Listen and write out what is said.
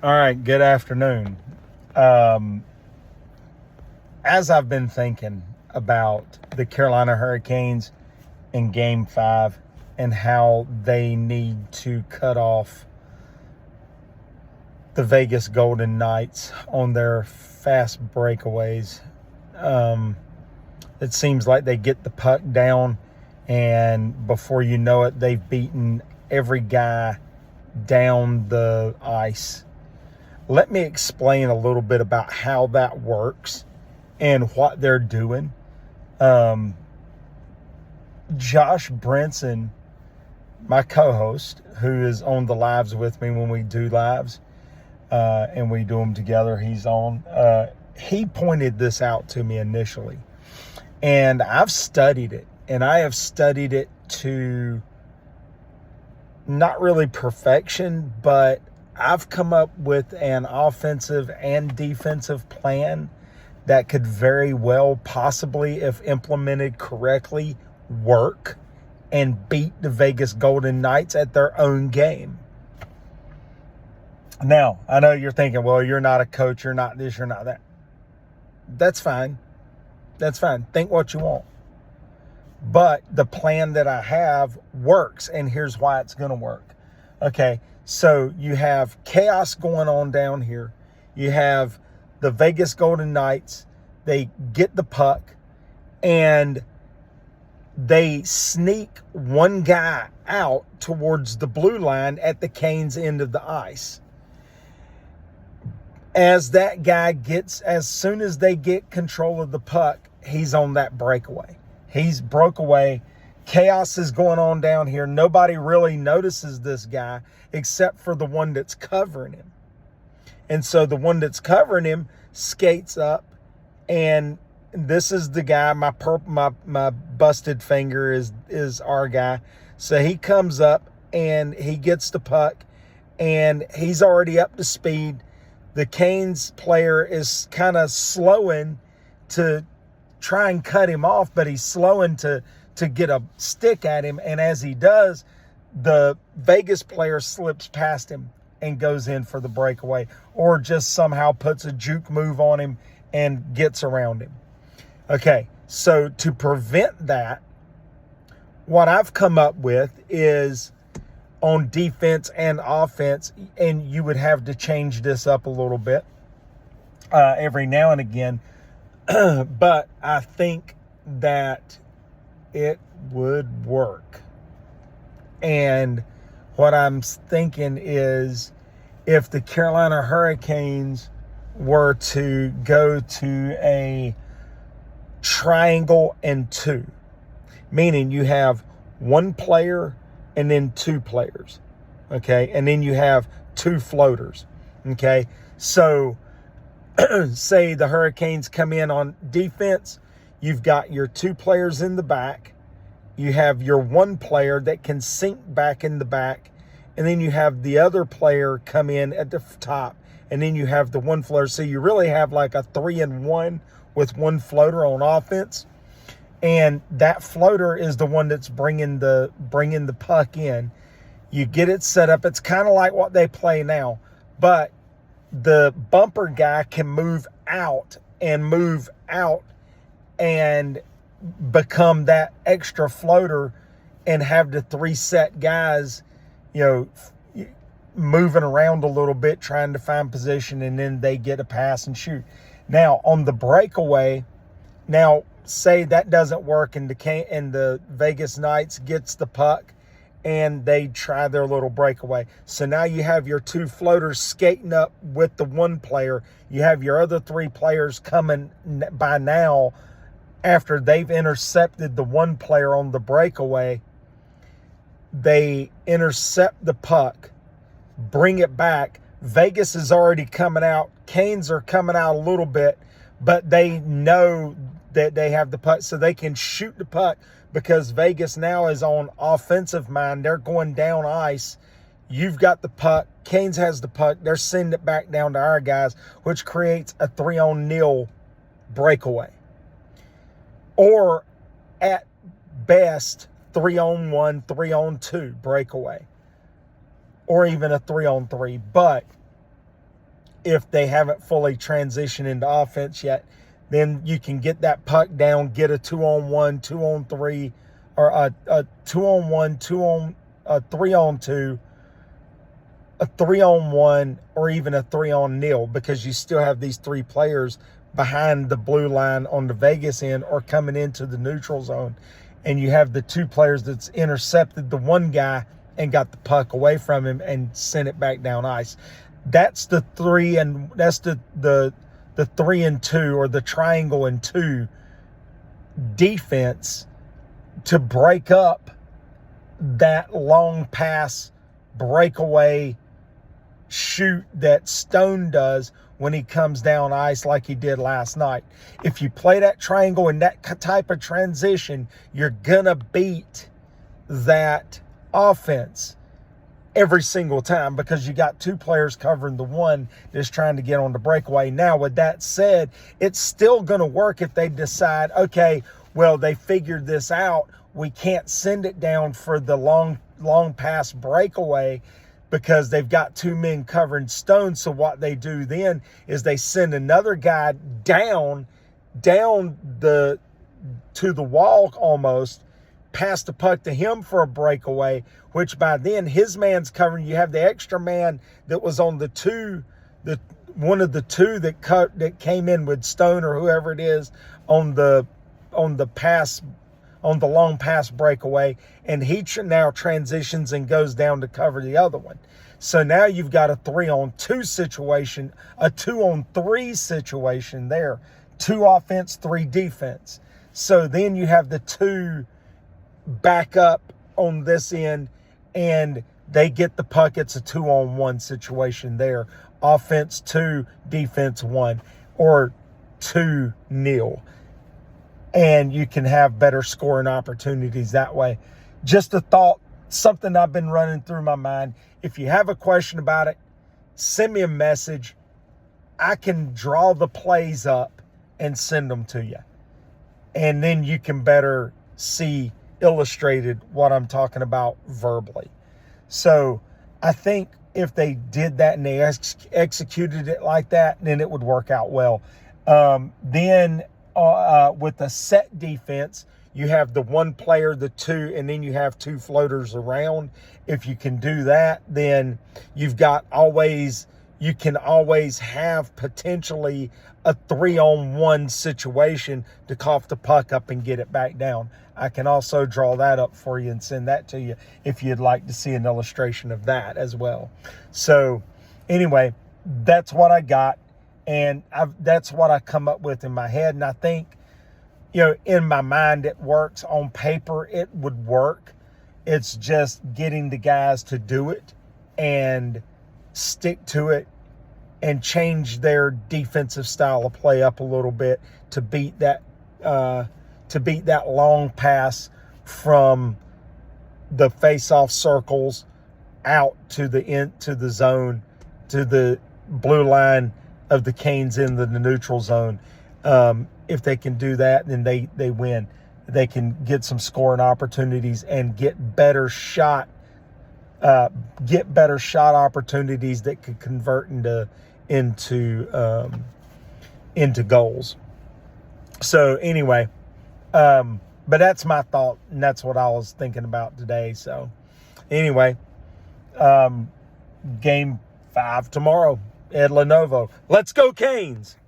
All right, good afternoon. Um, as I've been thinking about the Carolina Hurricanes in Game 5 and how they need to cut off the Vegas Golden Knights on their fast breakaways, um, it seems like they get the puck down, and before you know it, they've beaten every guy down the ice. Let me explain a little bit about how that works and what they're doing. Um, Josh Brinson, my co-host, who is on the lives with me when we do lives, and we do them together, he's on. He pointed this out to me initially, and I've studied it, and I have studied it to not really perfection, but I've come up with an offensive and defensive plan that could very well, possibly, if implemented correctly, work and beat the Vegas Golden Knights at their own game. Now, I know you're thinking, well, you're not a coach, you're not this, you're not that. That's fine. That's fine. Think what you want. But the plan that I have works, and here's why it's going to work. Okay, so you have chaos going on down here. You have the Vegas Golden Knights. They get the puck, and they sneak one guy out towards the blue line at the Canes end of the ice. As that guy as soon as they get control of the puck, he's on that breakaway. He's broke away. Chaos is going on down here. Nobody really notices this guy except for the one that's covering him. And so the one that's covering him skates up, and this is the guy. My busted finger is our guy. So he comes up and he gets the puck, and he's already up to speed. The Canes player is kind of slowing to try and cut him off, but he's slowing to get a stick at him. And as he does, the Vegas player slips past him and goes in for the breakaway, or just somehow puts a juke move on him and gets around him. Okay, so to prevent that, what I've come up with is on defense and offense, and you would have to change this up a little bit every now and again, but I think that it would work. And what I'm thinking is, if the Carolina Hurricanes were to go to a triangle and two, meaning you have one player and then two players, okay? And then you have two floaters, okay? So say the Hurricanes come in on defense, you've got your two players in the back, you have your one player that can sink back in the back, and then you have the other player come in at the top, and then you have the one floater. So you really have like a 3-in-1 with one floater on offense, and that floater is the one that's bringing the puck in. You get it set up. It's kind of like what they play now, but the bumper guy can move out and become that extra floater and have the three set guys, moving around a little bit, trying to find position, and then they get a pass and shoot. Now, on the breakaway, say that doesn't work, and the Vegas Knights gets the puck, and they try their little breakaway. So now you have your two floaters skating up with the one player. You have your other three players coming by now after they've intercepted the one player on the breakaway. They intercept the puck, bring it back. Vegas is already coming out. Canes are coming out a little bit, but they know that they have the puck, so they can shoot the puck, because Vegas now is on offensive mind. They're going down ice. You've got the puck. Canes has the puck. They're sending it back down to our guys, which creates a 3-on-0 breakaway. Or at best, 3-on-1, 3-on-2 breakaway. Or even a 3-on-3. But if they haven't fully transitioned into offense yet, then you can get that puck down, get a 2-on-1, 2-on-3, or a 2-on-1, a 3-on-2, a 3-on-1, or even a 3-on-nil, because you still have these three players behind the blue line on the Vegas end or coming into the neutral zone. And you have the two players that's intercepted the one guy and got the puck away from him and sent it back down ice. That's the 3-and-2, or the triangle and 2 defense to break up that long pass breakaway shoot that Stone does when he comes down ice like he did last night. If you play that triangle in that type of transition, you're gonna beat that offense every single time, because you got two players covering the one that's trying to get on the breakaway. Now, with that said, it's still going to work if they decide, okay, well, they figured this out. We can't send it down for the long pass breakaway because they've got two men covering Stone. So what they do then is they send another guy down to the wall almost, pass the puck to him for a breakaway, which by then his man's covering. You have the extra man that was on one of the two that came in with Stone or whoever it is on the pass, on the long pass breakaway, and he now transitions and goes down to cover the other one. So now you've got a 3-on-2 situation, a 2-on-3 situation there. 2 offense, 3 defense. So then you have the 2 back up on this end, and they get the puck. It's a 2-on-1 situation there. Offense 2, defense 1, or 2-0. And you can have better scoring opportunities that way. Just a thought, something I've been running through my mind. If you have a question about it, send me a message. I can draw the plays up and send them to you. And then you can better see illustrated what I'm talking about verbally. So I think if they did that and they executed it like that, then it would work out well. Then with a set defense, you have the one player, the 2, and then you have 2 floaters around. If you can do that, then you can always have potentially a 3-on-1 situation to cough the puck up and get it back down. I can also draw that up for you and send that to you if you'd like to see an illustration of that as well. So anyway, that's what I got, and that's what I come up with in my head. And I think, in my mind it works. On paper it would work. It's just getting the guys to do it and stick to it and change their defensive style of play up a little bit to beat that long pass from the face-off circles out to the zone, to the blue line of the Canes in the neutral zone. If they can do that, then they win. They can get some scoring opportunities and get better shot opportunities that could convert into goals. So anyway, but that's my thought, and that's what I was thinking about today. So anyway, Game 5 tomorrow at Lenovo. Let's go Canes!